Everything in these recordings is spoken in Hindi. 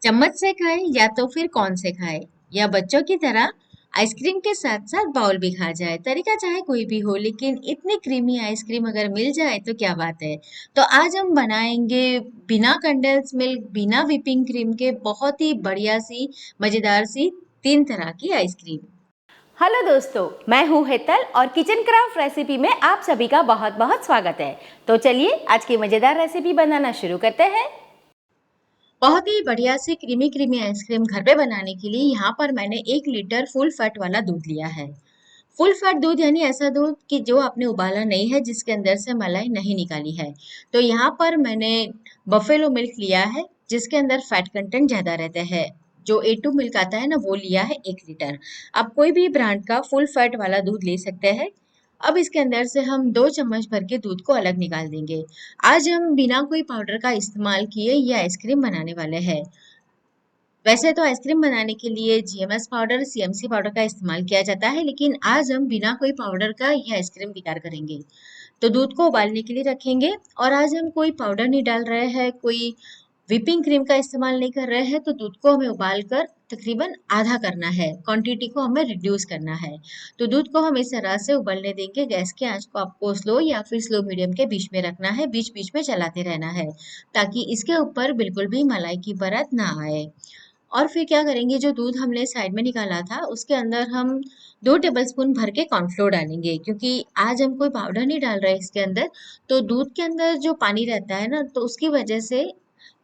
चम्मच से खाए या तो फिर कौन से खाए, या बच्चों की तरह आइसक्रीम के साथ साथ बाउल भी खा जाए। तरीका चाहे कोई भी हो, लेकिन इतनी क्रीमी आइसक्रीम अगर मिल जाए तो क्या बात है। तो आज हम बनाएंगे बिना कंडेंस मिल्क, बिना व्हिपिंग क्रीम के बहुत ही बढ़िया सी मजेदार सी तीन तरह की आइसक्रीम। हेलो दोस्तों, मैं हूँ हेतल और किचन क्राफ्ट रेसिपी में आप सभी का बहुत बहुत स्वागत है। तो चलिए आज की मज़ेदार रेसिपी बनाना शुरू करते हैं। बहुत ही बढ़िया सी क्रीमी क्रीमी आइसक्रीम घर पे बनाने के लिए यहाँ पर मैंने 1 लीटर फुल फैट वाला दूध लिया है। फुल फैट दूध यानी ऐसा दूध कि जो आपने उबाला नहीं है, जिसके अंदर से मलाई नहीं निकाली है। तो यहाँ पर मैंने बफेलो मिल्क लिया है, जिसके अंदर फैट कंटेंट ज्यादा रहता है। जो A2 मिल्क आता है ना, वो लिया है 1 लीटर। आप कोई भी ब्रांड का फुल फैट वाला दूध ले सकते हैं। अब इसके अंदर से हम 2 चम्मच भर के दूध को अलग निकाल देंगे। आज हम बिना कोई पाउडर का इस्तेमाल किए ये आइसक्रीम बनाने वाले हैं। वैसे तो आइसक्रीम बनाने के लिए GMS पाउडर, CMC पाउडर का इस्तेमाल किया जाता है, लेकिन आज हम बिना कोई पाउडर का ये आइसक्रीम तैयार करेंगे। तो दूध को उबालने के लिए रखेंगे, और आज हम कोई पाउडर नहीं डाल रहे हैं, कोई व्हिपिंग क्रीम का इस्तेमाल नहीं कर रहे हैं। तो दूध को हमें उबाल कर तकरीबन आधा करना है, क्वांटिटी को हमें रिड्यूस करना है। तो दूध को हम इस तरह से उबलने देंगे। गैस की आंच को आपको स्लो या फिर स्लो मीडियम के बीच में रखना है, बीच बीच में चलाते रहना है, ताकि इसके ऊपर बिल्कुल भी मलाई की परत ना आए। और फिर क्या करेंगे, जो दूध हमने साइड में निकाला था उसके अंदर हम 2 टेबलस्पून भर के कॉर्नफ्लोर डालेंगे, क्योंकि आज हम कोई पाउडर नहीं डाल रहे इसके अंदर। तो दूध के अंदर जो पानी रहता है ना, तो उसकी वजह से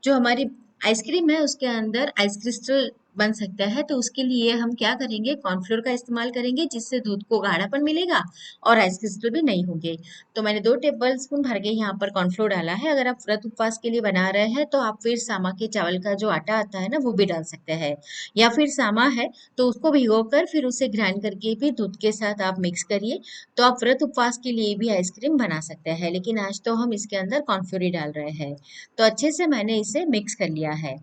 जो हमारी आइसक्रीम है उसके अंदर आइस क्रिस्टल बन सकता है। तो उसके लिए हम क्या करेंगे, कॉर्नफ्लोर का इस्तेमाल करेंगे, जिससे दूध को गाढ़ापन मिलेगा और आइस क्रिस्टल भी नहीं होंगे। तो मैंने 2 टेबल स्पून भर के यहाँ पर कॉर्नफ्लोर डाला है। अगर आप व्रत उपवास के लिए बना रहे हैं तो आप फिर सामा के चावल का जो आटा आता है ना, वो भी डाल सकते हैं। या फिर सामा है तो उसको भिगो कर फिर उसे ग्राइंड करके भी दूध के साथ आप मिक्स करिए। तो आप व्रत उपवास के लिए भी आइसक्रीम बना सकते हैं, लेकिन आज तो हम इसके अंदर कॉर्नफ्लोर ही डाल रहे हैं। तो अच्छे से मैंने इसे मिक्स कर लिया है।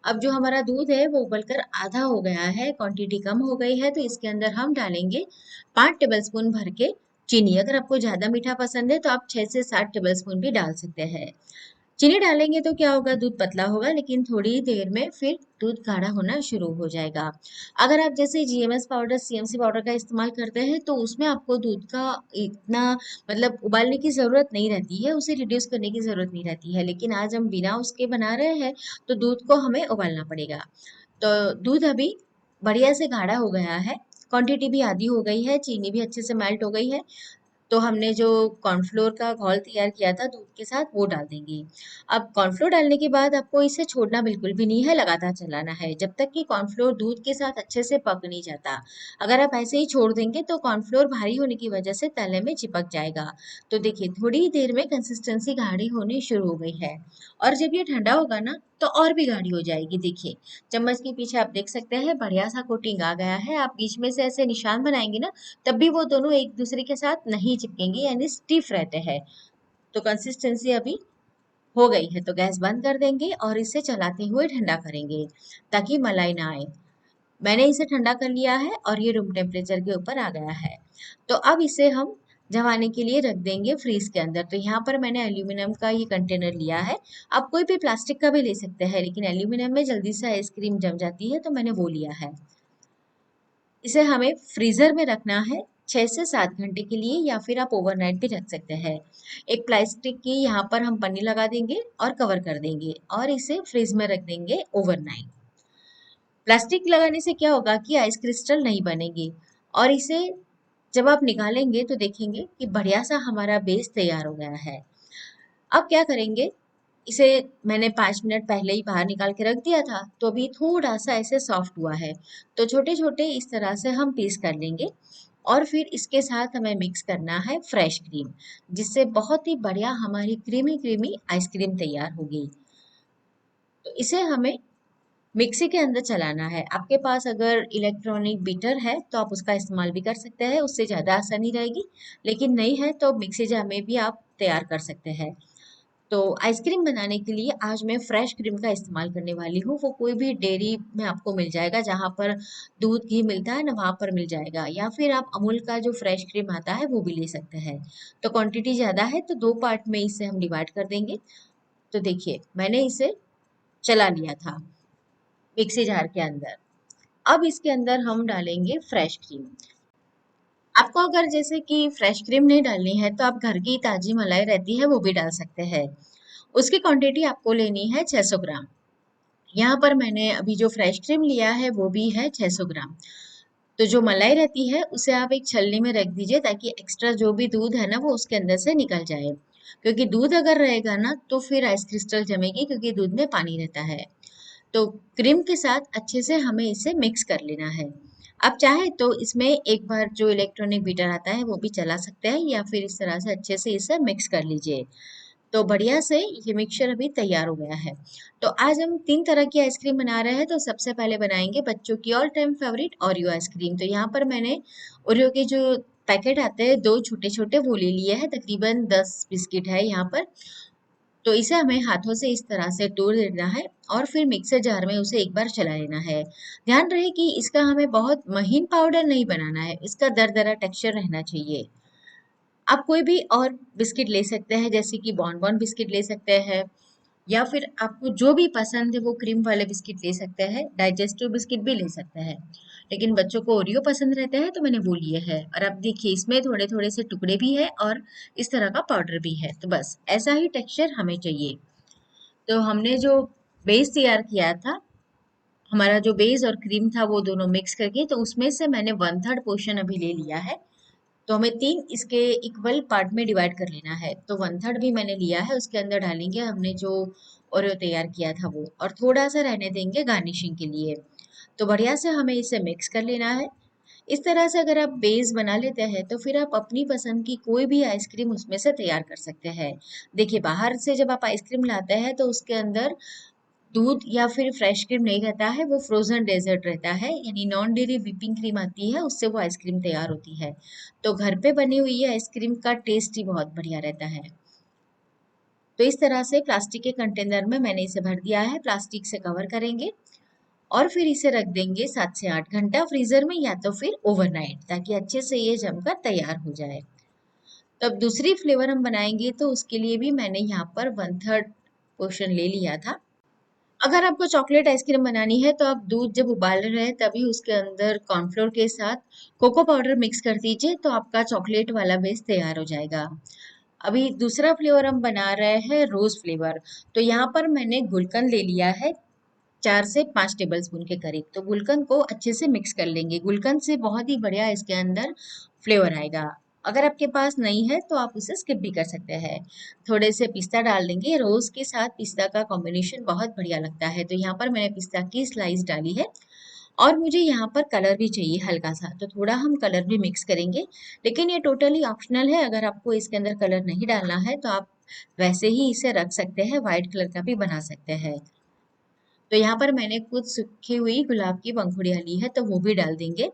अब जो हमारा दूध है वो उबलकर आधा हो गया है, क्वांटिटी कम हो गई है। तो इसके अंदर हम डालेंगे 5 टेबलस्पून भर के चीनी। अगर आपको ज्यादा मीठा पसंद है तो आप 6 से 7 टेबलस्पून भी डाल सकते हैं। चीनी डालेंगे तो क्या होगा, दूध पतला होगा, लेकिन थोड़ी देर में फिर दूध गाढ़ा होना शुरू हो जाएगा। अगर आप जैसे GMS पाउडर, CMC पाउडर का इस्तेमाल करते हैं तो उसमें आपको दूध का इतना मतलब उबालने की जरूरत नहीं रहती है, उसे रिड्यूस करने की जरूरत नहीं रहती है। लेकिन आज हम बिना उसके बना रहे हैं, तो दूध को हमें उबालना पड़ेगा। तो दूध अभी बढ़िया से गाढ़ा हो गया है, क्वांटिटी भी आधी हो गई है, चीनी भी अच्छे से मेल्ट हो गई है। तो हमने जो कॉर्नफ्लोर का घोल तैयार किया था दूध के साथ, वो डाल देंगे। अब कॉर्नफ्लोर डालने के बाद आपको इसे छोड़ना बिल्कुल भी नहीं है, लगातार चलाना है जब तक कि कॉर्नफ्लोर दूध के साथ अच्छे से पक नहीं जाता। अगर आप ऐसे ही छोड़ देंगे तो कॉर्नफ्लोर भारी होने की वजह से तले में चिपक जाएगा। तो देखिए, थोड़ी ही देर में कंसिस्टेंसी गाढ़ी होनी शुरू हो गई है, और जब ये ठंडा होगा ना तो और भी गाढ़ी हो जाएगी। देखिए, चम्मच के पीछे आप देख सकते हैं बढ़िया सा कोटिंग आ गया है। आप बीच में से ऐसे निशान बनाएंगे ना, तब भी वो दोनों एक दूसरे के साथ नहीं चिपकेंगे, यानी स्टिफ रहते हैं। तो कंसिस्टेंसी अभी हो गई है, तो गैस बंद कर देंगे और इसे चलाते हुए ठंडा करेंगे, ताकि मलाई ना आए। मैंने इसे ठंडा कर लिया है और ये रूम टेम्परेचर के ऊपर आ गया है। तो अब इसे हम जमाने के लिए रख देंगे फ्रीज के अंदर। तो यहाँ पर मैंने एल्यूमिनियम का ये कंटेनर लिया है। आप कोई भी प्लास्टिक का भी ले सकते हैं, लेकिन एल्यूमिनियम में जल्दी से आइसक्रीम जम जाती है, तो मैंने वो लिया है। इसे हमें फ्रीजर में रखना है 6 से 7 घंटे के लिए, या फिर आप ओवरनाइट भी रख सकते हैं। एक प्लास्टिक की यहाँ पर हम पन्नी लगा देंगे और कवर कर देंगे, और इसे फ्रीज में रख देंगे ओवरनाइट। प्लास्टिक लगाने से क्या होगा कि आइस क्रिस्टल नहीं बनेगी, और इसे जब आप निकालेंगे तो देखेंगे कि बढ़िया सा हमारा बेस तैयार हो गया है। अब क्या करेंगे, इसे मैंने 5 मिनट पहले ही बाहर निकाल के रख दिया था, तो अभी थोड़ा सा ऐसे सॉफ्ट हुआ है। तो छोटे छोटे इस तरह से हम पीस कर लेंगे, और फिर इसके साथ हमें मिक्स करना है फ्रेश क्रीम, जिससे बहुत ही बढ़िया हमारी क्रीमी क्रीमी आइसक्रीम तैयार होगी। तो इसे हमें मिक्सी के अंदर चलाना है। आपके पास अगर इलेक्ट्रॉनिक बीटर है तो आप उसका इस्तेमाल भी कर सकते हैं, उससे ज़्यादा आसानी रहेगी। लेकिन नहीं है तो मिक्सी जार में भी आप तैयार कर सकते हैं। तो आइसक्रीम बनाने के लिए आज मैं फ्रेश क्रीम का इस्तेमाल करने वाली हूँ। वो कोई भी डेयरी में आपको मिल जाएगा, जहाँ पर दूध घी मिलता है ना, वहाँ पर मिल जाएगा। या फिर आप अमूल का जो फ्रेश क्रीम आता है वो भी ले सकते हैं। तो क्वांटिटी ज़्यादा है तो 2 पार्ट में इसे हम डिवाइड कर देंगे। तो देखिए, मैंने इसे चला लिया था। मिक्सी जार के अंदर। अब इसके अंदर हम डालेंगे फ्रेश क्रीम। आपको अगर जैसे कि फ्रेश क्रीम नहीं डालनी है तो आप घर की ताजी मलाई रहती है वो भी डाल सकते हैं। उसकी क्वांटिटी आपको लेनी है 600 ग्राम। यहाँ पर मैंने अभी जो फ्रेश क्रीम लिया है वो भी है 600 ग्राम। तो जो मलाई रहती है उसे आप एक छलनी में रख दीजिए ताकि एक्स्ट्रा जो भी दूध है ना वो उसके अंदर से निकल जाए। क्योंकि दूध अगर रहेगा ना तो फिर आइस क्रिस्टल जमेगी, क्योंकि दूध में पानी रहता है। तो क्रीम के साथ अच्छे से हमें इसे मिक्स कर लेना है। आप चाहे तो इसमें एक बार जो इलेक्ट्रॉनिक बीटर आता है वो भी चला सकते हैं, या फिर इस तरह से अच्छे से इसे मिक्स कर लीजिए। तो बढ़िया से ये मिक्सचर अभी तैयार हो गया है। तो आज हम 3 तरह की आइसक्रीम बना रहे हैं। तो सबसे पहले बनाएंगे बच्चों की all time favourite Oreo ice cream. तो यहाँ पर मैंने ओरियो के जो पैकेट आते हैं 2 छोटे-छोटे वो ले लिए हैं, तकरीबन 10 बिस्किट है यहाँ पर। तो इसे हमें हाथों से इस तरह से तोड़ देना है और फिर मिक्सर जार में उसे एक बार चला लेना है। ध्यान रहे कि इसका हमें बहुत महीन पाउडर नहीं बनाना है, इसका दरदरा टेक्सचर रहना चाहिए। आप कोई भी और बिस्किट ले सकते हैं, जैसे कि बॉन बिस्किट ले सकते हैं, या फिर आपको जो भी पसंद है वो क्रीम वाले बिस्किट ले सकते हैं, डाइजेस्टिव बिस्किट भी ले सकते हैं। लेकिन बच्चों को ओरियो पसंद रहता है तो मैंने वो लिए है। और अब देखिए इसमें थोड़े थोड़े से टुकड़े भी है और इस तरह का पाउडर भी है। तो बस ऐसा ही टेक्सचर हमें चाहिए। तो हमने जो बेस तैयार किया था, हमारा जो बेस और क्रीम था वो दोनों मिक्स करके, तो उसमें से मैंने 1/3 पोर्शन अभी ले लिया है। तो हमें 3 इसके इक्वल पार्ट में डिवाइड कर लेना है। तो 1/3 भी मैंने लिया है, उसके अंदर डालेंगे हमने जो ओरियो तैयार किया था वो, और थोड़ा सा रहने देंगे गार्निशिंग के लिए। तो बढ़िया से हमें इसे मिक्स कर लेना है। इस तरह से अगर आप बेस बना लेते हैं तो फिर आप अपनी पसंद की कोई भी आइसक्रीम उसमें से तैयार कर सकते हैं। देखिए बाहर से जब आप आइसक्रीम लाते हैं तो उसके अंदर दूध या फिर फ्रेश क्रीम नहीं रहता है, वो फ्रोजन डेजर्ट रहता है, यानी नॉन डेयरी व्हिपिंग क्रीम आती है, उससे वो आइसक्रीम तैयार होती है। तो घर पे बनी हुई आइसक्रीम का टेस्ट ही बहुत बढ़िया रहता है। तो इस तरह से प्लास्टिक के कंटेनर में मैंने इसे भर दिया है, प्लास्टिक से कवर करेंगे और फिर इसे रख देंगे 7 से 8 घंटा फ्रीजर में, या तो फिर ओवरनाइट, ताकि अच्छे से ये जमकर तैयार हो जाए। तब दूसरी फ्लेवर हम बनाएंगे तो उसके लिए भी मैंने यहाँ पर 1/3 पोर्शन ले लिया था। अगर आपको चॉकलेट आइसक्रीम बनानी है तो आप दूध जब उबाल रहे हैं तभी उसके अंदर कॉर्नफ्लोर के साथ कोको पाउडर मिक्स कर दीजिए, तो आपका चॉकलेट वाला बेस तैयार हो जाएगा। अभी दूसरा फ्लेवर हम बना रहे हैं रोज फ्लेवर। तो यहाँ पर मैंने गुलकंद ले लिया है 4 से 5 टेबल स्पून के करीब। तो गुलकंद को अच्छे से मिक्स कर लेंगे, गुलकंद से बहुत ही बढ़िया इसके अंदर फ्लेवर आएगा। अगर आपके पास नहीं है तो आप उसे स्किप भी कर सकते हैं। थोड़े से पिस्ता डाल देंगे, रोज के साथ पिस्ता का कॉम्बिनेशन बहुत बढ़िया लगता है। तो यहाँ पर मैंने पिस्ता की स्लाइस डाली है। और मुझे यहाँ पर कलर भी चाहिए हल्का सा, तो थोड़ा हम कलर भी मिक्स करेंगे। लेकिन ये टोटली ऑप्शनल है, अगर आपको इसके अंदर कलर नहीं डालना है तो आप वैसे ही इसे रख सकते हैं, व्हाइट कलर का भी बना सकते हैं। तो यहाँ पर मैंने कुछ सूखी हुई गुलाब की पंखुड़ियाँ ली है तो वो भी डाल देंगे,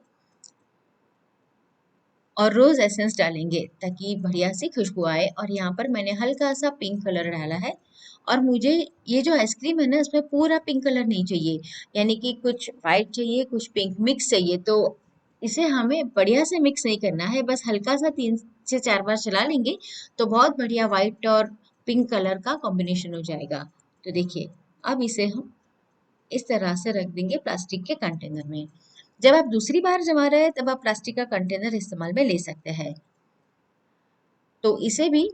और रोज एसेंस डालेंगे ताकि बढ़िया सी खुशबू आए। और यहाँ पर मैंने हल्का सा पिंक कलर डाला है। और मुझे ये जो आइसक्रीम है ना इसमें पूरा पिंक कलर नहीं चाहिए, यानी कि कुछ वाइट चाहिए कुछ पिंक मिक्स चाहिए। तो इसे हमें बढ़िया से मिक्स नहीं करना है, बस हल्का सा 3 से 4 बार चला लेंगे तो बहुत बढ़िया व्हाइट और पिंक कलर का कॉम्बिनेशन हो जाएगा। तो देखिए अब इसे हम इस तरह से रख देंगे प्लास्टिक के कंटेनर में। जब आप दूसरी बार जमा रहे हैं तब आप प्लास्टिक का कंटेनर इस्तेमाल में ले सकते हैं। तो इसे भी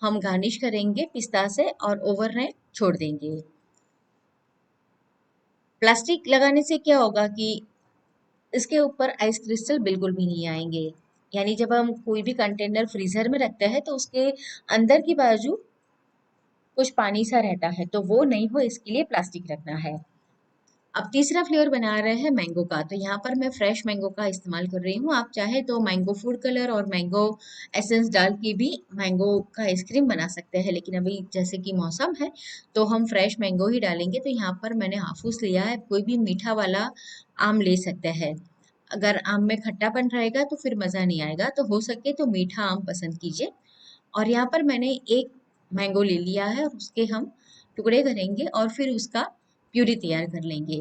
हम गार्निश करेंगे पिस्ता से और ओवरनाइट छोड़ देंगे। प्लास्टिक लगाने से क्या होगा कि इसके ऊपर आइस क्रिस्टल बिल्कुल भी नहीं आएंगे। यानी जब हम कोई भी कंटेनर फ्रीजर में रखते हैं तो उसके अंदर की बाजू कुछ पानी सा रहता है, तो वो नहीं हो इसके लिए प्लास्टिक रखना है। अब तीसरा फ्लेवर बना रहे हैं मैंगो का। तो यहाँ पर मैं फ्रेश मैंगो का इस्तेमाल कर रही हूँ। आप चाहे तो मैंगो फूड कलर और मैंगो एसेंस डाल के भी मैंगो का आइसक्रीम बना सकते हैं, लेकिन अभी जैसे कि मौसम है तो हम फ्रेश मैंगो ही डालेंगे। तो यहाँ पर मैंने हाफूस लिया है, कोई भी मीठा वाला आम ले सकते हैं। अगर आम में खट्टापन रहेगा तो फिर मज़ा नहीं आएगा, तो हो सके तो मीठा आम पसंद कीजिए। और यहाँ पर मैंने एक मैंगो ले लिया है और उसके हम टुकड़े करेंगे और फिर उसका प्यूरी तैयार कर लेंगे।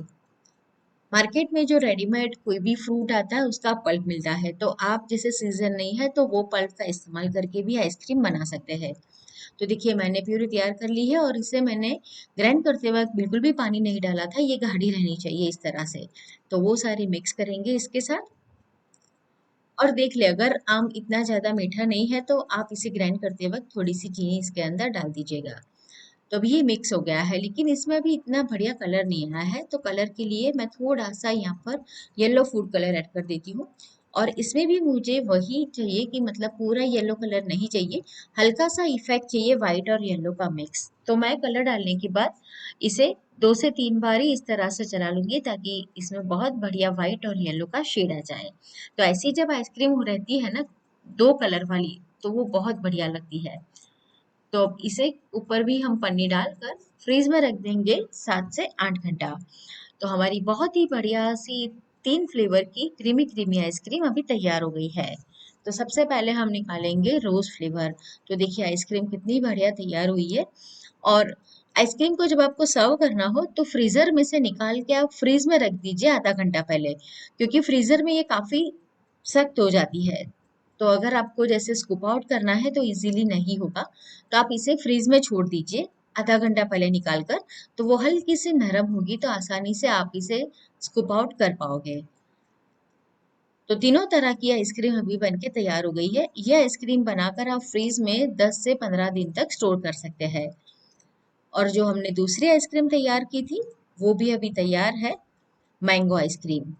मार्केट में जो रेडीमेड कोई भी फ्रूट आता है उसका पल्प मिलता है, तो आप जैसे सीजन नहीं है तो वो पल्प का इस्तेमाल करके भी आइसक्रीम बना सकते हैं। तो देखिए मैंने प्यूरी तैयार कर ली है और इसे मैंने ग्राइंड करते वक्त बिल्कुल भी पानी नहीं डाला था, ये गाढ़ी रहनी चाहिए इस तरह से। तो वो सारी मिक्स करेंगे इसके साथ। और देख ले, अगर आम इतना ज़्यादा मीठा नहीं है तो आप इसे ग्राइंड करते वक्त थोड़ी सी चीनी इसके अंदर डाल दीजिएगा। तो अभी ये मिक्स हो गया है, लेकिन इसमें अभी इतना बढ़िया कलर नहीं आया है, तो कलर के लिए मैं थोड़ा सा यहाँ पर येलो फूड कलर ऐड कर देती हूँ। और इसमें भी मुझे वही चाहिए कि मतलब पूरा येलो कलर नहीं चाहिए, हल्का सा इफेक्ट चाहिए वाइट और येलो का मिक्स। तो मैं कलर डालने के बाद इसे 2 से 3 बार ही इस तरह से चला लूंगी, ताकि इसमें बहुत बढ़िया वाइट और येलो का शेड आ जाए। तो ऐसी जब आइसक्रीम रहती है ना, 2 कलर वाली, तो वो बहुत बढ़िया लगती है। तो अब इसे ऊपर भी हम पन्नी डालकर फ्रीज में रख देंगे 7 से 8 घंटा। तो हमारी बहुत ही बढ़िया सी 3 फ्लेवर की क्रीमी क्रीमी आइसक्रीम अभी तैयार हो गई है। तो सबसे पहले हम निकालेंगे रोज फ्लेवर। तो देखिए आइसक्रीम कितनी बढ़िया तैयार हुई है। और आइसक्रीम को जब आपको सर्व करना हो तो फ्रीजर में से निकाल के आप फ्रीज में रख दीजिए आधा घंटा पहले, क्योंकि फ्रीजर में ये काफी सख्त हो जाती है। तो अगर आपको जैसे स्कूप आउट करना है तो इजीली नहीं होगा, तो आप इसे फ्रीज में छोड़ दीजिए आधा घंटा पहले निकाल कर। तो वो हल्की सी नरम होगी, तो आसानी से आप इसे स्कूप आउट कर पाओगे। तो तीनों तरह की आइसक्रीम अभी बनके तैयार हो गई है। ये आइसक्रीम बनाकर आप फ्रीज में 10 से 15 दिन तक स्टोर कर सकते हैं। और जो हमने दूसरी आइसक्रीम तैयार की थी, वो भी अभी तैयार है, मैंगो आइसक्रीम।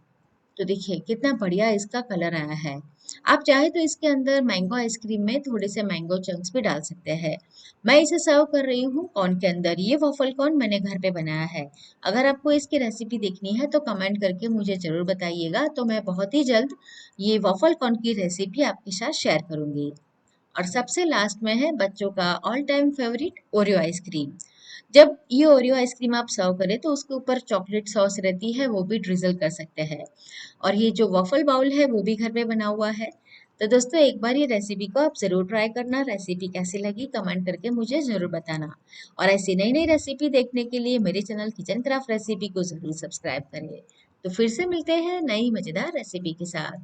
तो देखिए कितना बढ़िया इसका कलर आया है। आप चाहे तो इसके अंदर मैंगो आइसक्रीम में थोड़े से मैंगो चंक्स भी डाल सकते हैं। मैं इसे सर्व कर रही हूँ कॉर्न के अंदर। ये वॉफल कॉर्न मैंने घर पे बनाया है। अगर आपको इसकी रेसिपी देखनी है तो कमेंट करके मुझे जरूर बताइएगा, तो मैं बहुत ही जल्द ये वॉफल कॉर्न की रेसिपी आपके साथ शेयर करूंगी। और सबसे लास्ट में है बच्चों का all time favourite Oreo ice cream. जब ये ओरियो आइसक्रीम आप सर्व करें तो उसके ऊपर चॉकलेट सॉस रहती है, वो भी ड्रिजल कर सकते हैं। और ये जो वॉफल बाउल है वो भी घर पे बना हुआ है। तो दोस्तों एक बार ये रेसिपी को आप ज़रूर ट्राई करना। रेसिपी कैसी लगी कमेंट करके मुझे ज़रूर बताना। और ऐसी नई नई रेसिपी देखने के लिए मेरे चैनल किचन क्राफ्ट रेसिपी को ज़रूर सब्सक्राइब करिए। तो फिर से मिलते हैं नई मज़ेदार रेसिपी के साथ।